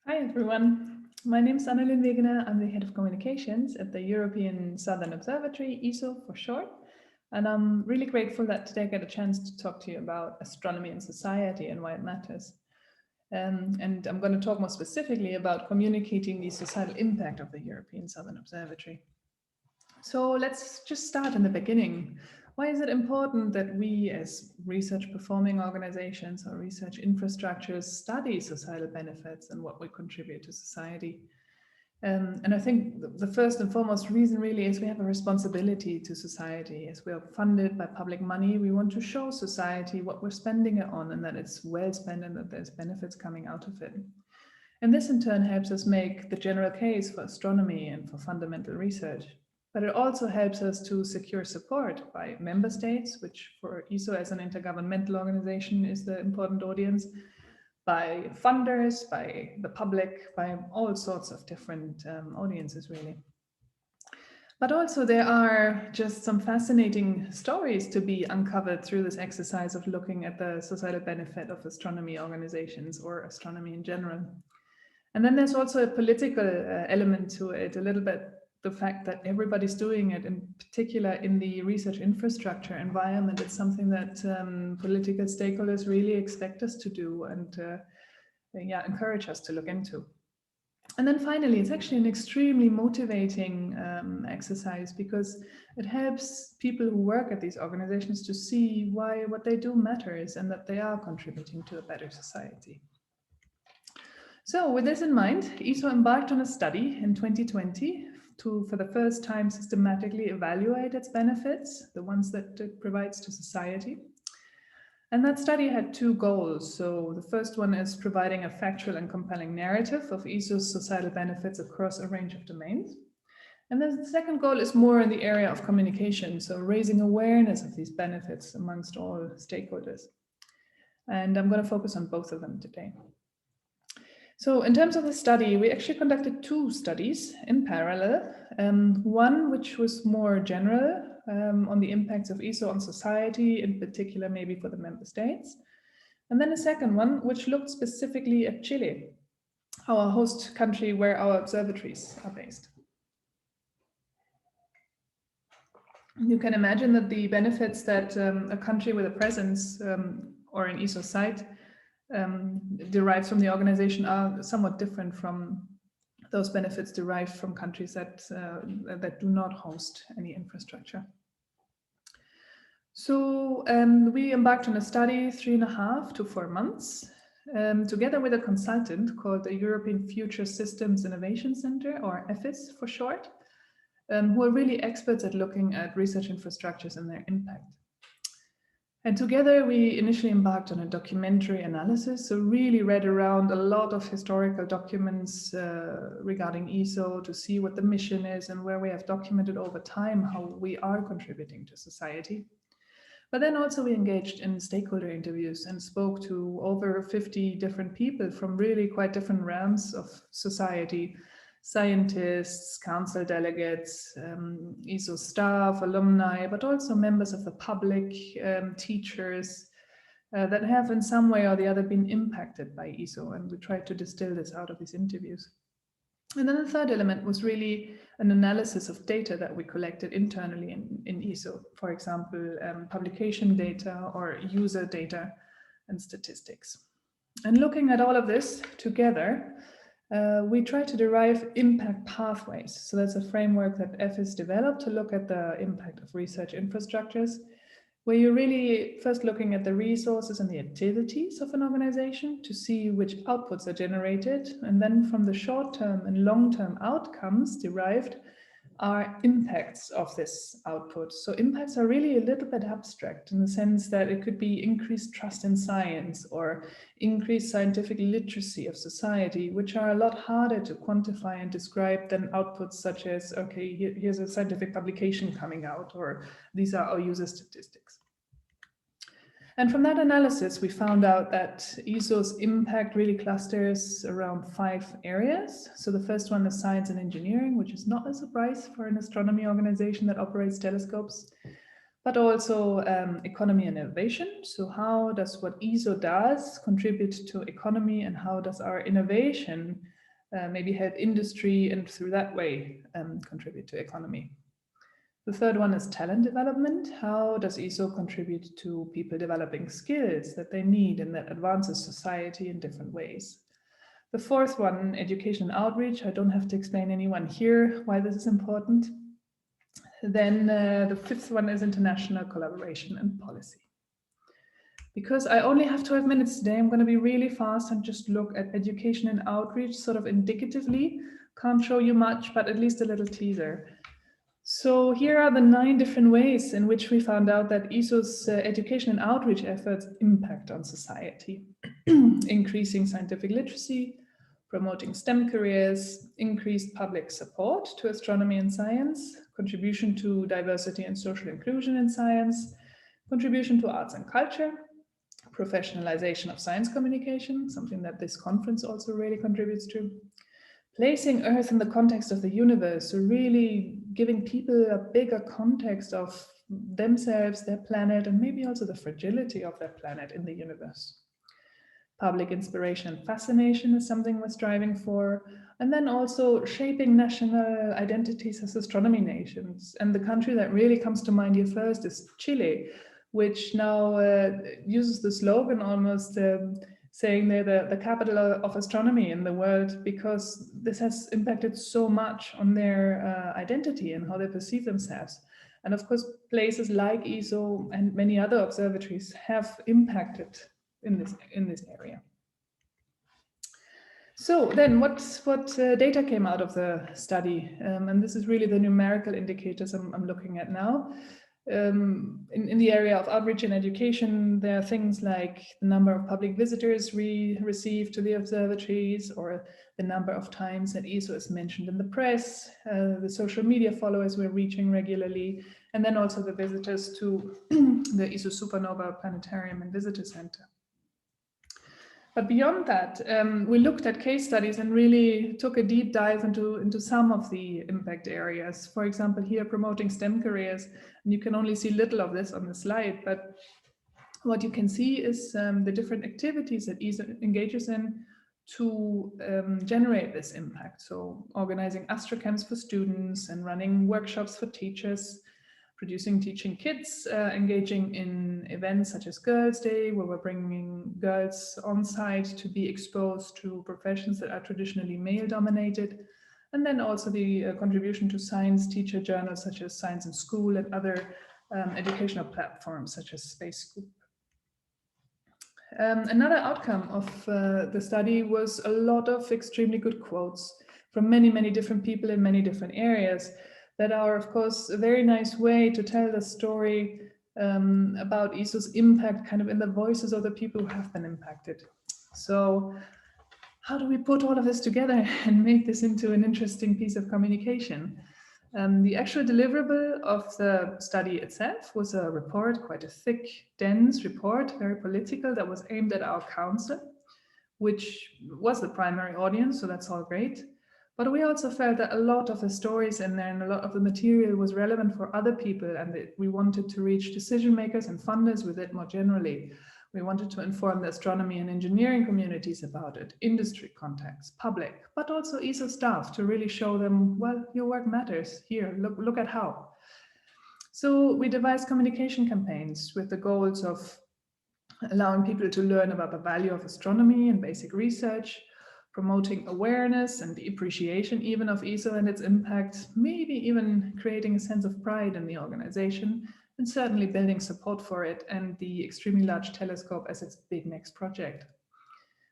Hi everyone, my name is Annelien Wegener. I'm the head of communications at the European Southern Observatory, ESO for short. And I'm really grateful that today I get a chance to talk to you about astronomy and society and why it matters. And I'm going to talk more specifically about communicating the societal impact of the European Southern Observatory. So let's just start in the beginning. Why is it important that we as research performing organizations or research infrastructures study societal benefits and what we contribute to society? And I think the first and foremost reason really is we have a responsibility to society. As we are funded by public money, we want to show society what we're spending it on and that it's well spent and that there's benefits coming out of it. And this in turn helps us make the general case for astronomy and for fundamental research. But it also helps us to secure support by member states, which for ESO as an intergovernmental organization is the important audience, by funders, by the public, by all sorts of different audiences, really. But also there are just some fascinating stories to be uncovered through this exercise of looking at the societal benefit of astronomy organizations or astronomy in general. And then there's also a political element to it, a little bit the fact that everybody's doing it, in particular in the research infrastructure environment. It's something that political stakeholders really expect us to do and encourage us to look into. And then finally, it's actually an extremely motivating exercise because it helps people who work at these organizations to see why what they do matters and that they are contributing to a better society. So with this in mind, ESO embarked on a study in 2020 to, for the first time, systematically evaluate its benefits, the ones that it provides to society. And that study had two goals. So the first one is providing a factual and compelling narrative of ESO's societal benefits across a range of domains. And then the second goal is more in the area of communication, so raising awareness of these benefits amongst all stakeholders. And I'm going to focus on both of them today. So in terms of the study, we actually conducted two studies in parallel. One which was more general on the impacts of ESO on society, in particular maybe for the member states. And then a second one which looked specifically at Chile, our host country where our observatories are based. You can imagine that the benefits that a country with a presence or an ESO site derived from the organization are somewhat different from those benefits derived from countries that do not host any infrastructure. So we embarked on a study 3.5 to 4 months together with a consultant called the European Future Systems Innovation Center, or EFIS for short, who are really experts at looking at research infrastructures and their impact. And together we initially embarked on a documentary analysis, so really read around a lot of historical documents regarding ESO to see what the mission is and where we have documented over time how we are contributing to society. But then also we engaged in stakeholder interviews and spoke to over 50 different people from really quite different realms of society: scientists, council delegates, ESO staff, alumni, but also members of the public, teachers that have in some way or the other been impacted by ESO. And we tried to distill this out of these interviews. And then the third element was really an analysis of data that we collected internally in ESO, for example, publication data or user data and statistics. And looking at all of this together, we try to derive impact pathways. So that's a framework that EFIS developed to look at the impact of research infrastructures, where you're really first looking at the resources and the activities of an organization to see which outputs are generated. And then from the short-term and long-term outcomes derived are impacts of this output. So impacts are really a little bit abstract in the sense that it could be increased trust in science or increased scientific literacy of society, which are a lot harder to quantify and describe than outputs such as, okay, here's a scientific publication coming out, or these are our user statistics. And from that analysis, we found out that ESO's impact really clusters around 5 areas. So the first one is science and engineering, which is not a surprise for an astronomy organization that operates telescopes, but also economy and innovation. So how does what ESO does contribute to economy, and how does our innovation maybe help industry and through that way contribute to economy. The third one is talent development. How does ESO contribute to people developing skills that they need and that advances society in different ways? The fourth one, education and outreach. I don't have to explain anyone here why this is important. Then the fifth one is international collaboration and policy. Because I only have 12 minutes today, I'm going to be really fast and just look at education and outreach sort of indicatively. Can't show you much, but at least a little teaser. So here are the 9 different ways in which we found out that ESO's education and outreach efforts impact on society. Increasing scientific literacy, promoting STEM careers, increased public support to astronomy and science, contribution to diversity and social inclusion in science, contribution to arts and culture, professionalization of science communication, something that this conference also really contributes to, placing Earth in the context of the universe, so really giving people a bigger context of themselves, their planet, and maybe also the fragility of their planet in the universe. Public inspiration and fascination is something we're striving for. And then also shaping national identities as astronomy nations. And the country that really comes to mind here first is Chile, which now uses the slogan almost saying they're the capital of astronomy in the world, because this has impacted so much on their identity and how they perceive themselves. And of course, places like ESO and many other observatories have impacted in this area. So then what data came out of the study? And this is really the numerical indicators I'm looking at now. In the area of outreach and education, there are things like the number of public visitors we receive to the observatories, or the number of times that ESO is mentioned in the press, the social media followers we're reaching regularly, and then also the visitors to the ESO Supernova Planetarium and Visitor Center. But beyond that, we looked at case studies and really took a deep dive into some of the impact areas. For example, here promoting STEM careers, and you can only see little of this on the slide, but what you can see is the different activities that ESO engages in to generate this impact. So organizing astrocamps for students and running workshops for teachers, producing teaching kits, engaging in events such as Girls' Day, where we're bringing girls on site to be exposed to professions that are traditionally male-dominated, and then also the contribution to science teacher journals such as Science in School and other educational platforms such as Space Scoop. Another outcome of the study was a lot of extremely good quotes from many, many different people in many different areas that are, of course, a very nice way to tell the story about ESO's impact kind of in the voices of the people who have been impacted. So how do we put all of this together and make this into an interesting piece of communication? The actual deliverable of the study itself was a report, quite a thick, dense report, very political, that was aimed at our council, which was the primary audience, so that's all great. But we also felt that a lot of the stories in there and a lot of the material was relevant for other people, and that we wanted to reach decision makers and funders with it more generally. We wanted to inform the astronomy and engineering communities about it, industry contacts, public, but also ESO staff to really show them, well, your work matters. Here, look at how. So we devised communication campaigns with the goals of allowing people to learn about the value of astronomy and basic research, promoting awareness and the appreciation even of ESO and its impact, maybe even creating a sense of pride in the organization, and certainly building support for it and the extremely large telescope as its big next project.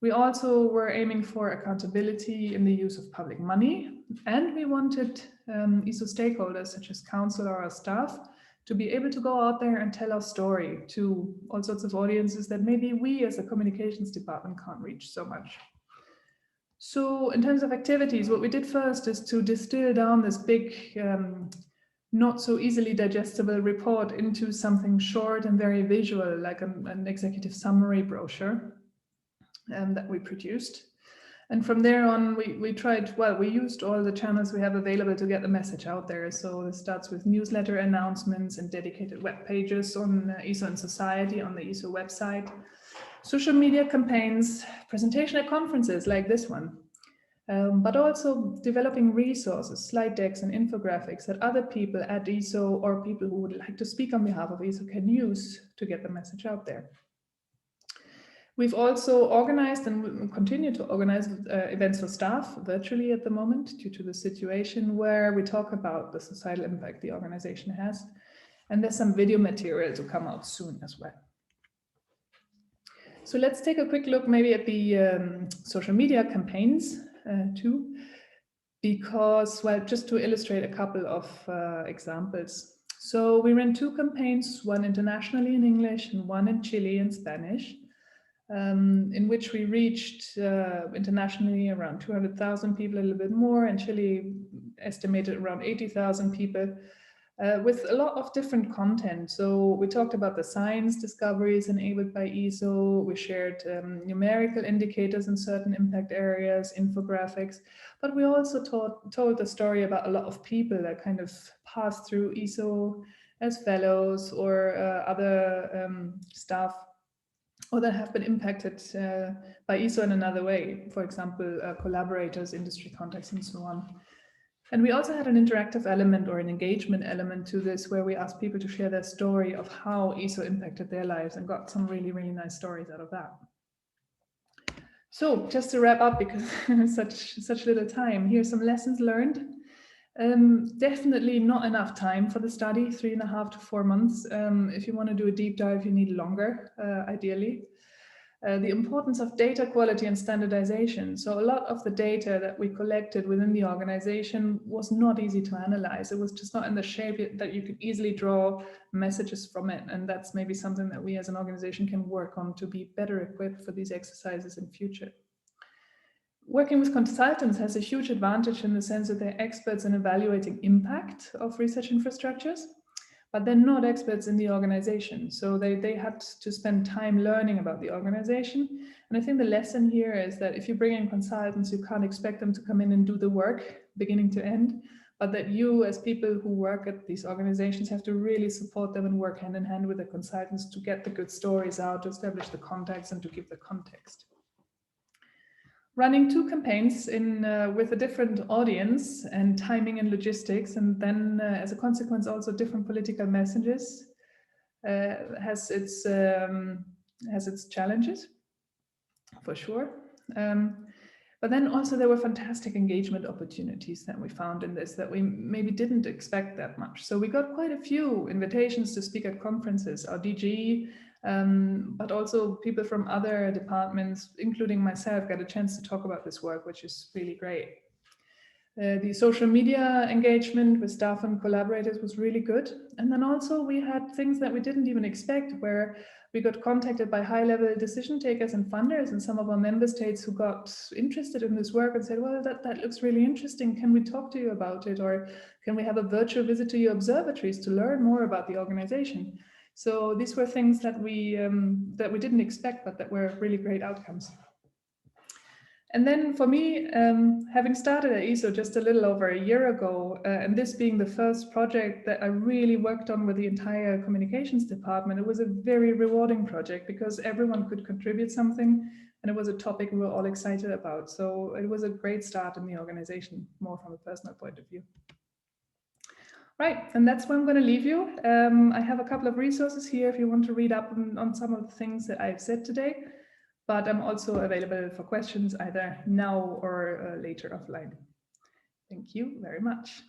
We also were aiming for accountability in the use of public money, and we wanted ESO stakeholders such as council or our staff to be able to go out there and tell our story to all sorts of audiences that maybe we as a communications department can't reach so much. So in terms of activities, what we did first is to distill down this big, not so easily digestible report into something short and very visual, like an executive summary brochure that we produced. And from there on, we tried, well, we used all the channels we have available to get the message out there. So this starts with newsletter announcements and dedicated web pages on ESO and Society on the ESO website, social media campaigns, presentation at conferences like this one. but also developing resources, slide decks and infographics that other people at ESO or people who would like to speak on behalf of ESO can use to get the message out there. We've also organized and continue to organize events for staff virtually at the moment due to the situation, where we talk about the societal impact the organization has. And there's some video material to come out soon as well. So let's take a quick look maybe at the social media campaigns too, because, well, just to illustrate a couple of examples. So we ran 2 campaigns, one internationally in English and one in Chile in Spanish, in which we reached internationally around 200,000 people, a little bit more, and Chile estimated around 80,000 people, with a lot of different content. So we talked about the science discoveries enabled by ESO, we shared numerical indicators in certain impact areas, infographics, but we also told the story about a lot of people that kind of passed through ESO as fellows or other staff, or that have been impacted by ESO in another way, for example, collaborators, industry contacts, and so on. And we also had an interactive element or an engagement element to this, where we asked people to share their story of how ESO impacted their lives, and got some really, really nice stories out of that. So just to wrap up, because such little time, here's some lessons learned. Definitely not enough time for the study, 3.5 to 4 months. If you want to do a deep dive, you need longer, ideally. The importance of data quality and standardization. So a lot of the data that we collected within the organization was not easy to analyze. It was just not in the shape that you could easily draw messages from it. And that's maybe something that we as an organization can work on to be better equipped for these exercises in future. Working with consultants has a huge advantage in the sense that they're experts in evaluating impact of research infrastructures, but they're not experts in the organization. So they had to spend time learning about the organization. And I think the lesson here is that if you bring in consultants, you can't expect them to come in and do the work beginning to end, but that you as people who work at these organizations have to really support them and work hand in hand with the consultants to get the good stories out, to establish the contacts and to give the context. Running 2 campaigns with a different audience and timing and logistics, and then as a consequence also different political messages, has its challenges for sure. But then also there were fantastic engagement opportunities that we found in this that we maybe didn't expect that much. So we got quite a few invitations to speak at conferences, our DG, but also people from other departments, including myself, got a chance to talk about this work, which is really great. The social media engagement with staff and collaborators was really good. And then also we had things that we didn't even expect, where we got contacted by high-level decision takers and funders in some of our member states who got interested in this work and said, well, that looks really interesting. Can we talk to you about it? Or can we have a virtual visit to your observatories to learn more about the organization? So these were things that we didn't expect, but that were really great outcomes. And then for me, having started at ESO just a little over a year ago, and this being the first project that I really worked on with the entire communications department, it was a very rewarding project because everyone could contribute something, and it was a topic we were all excited about. So it was a great start in the organization, more from a personal point of view. Right, and that's where I'm going to leave you. I have a couple of resources here if you want to read up on some of the things that I've said today, but I'm also available for questions either now or later offline. Thank you very much.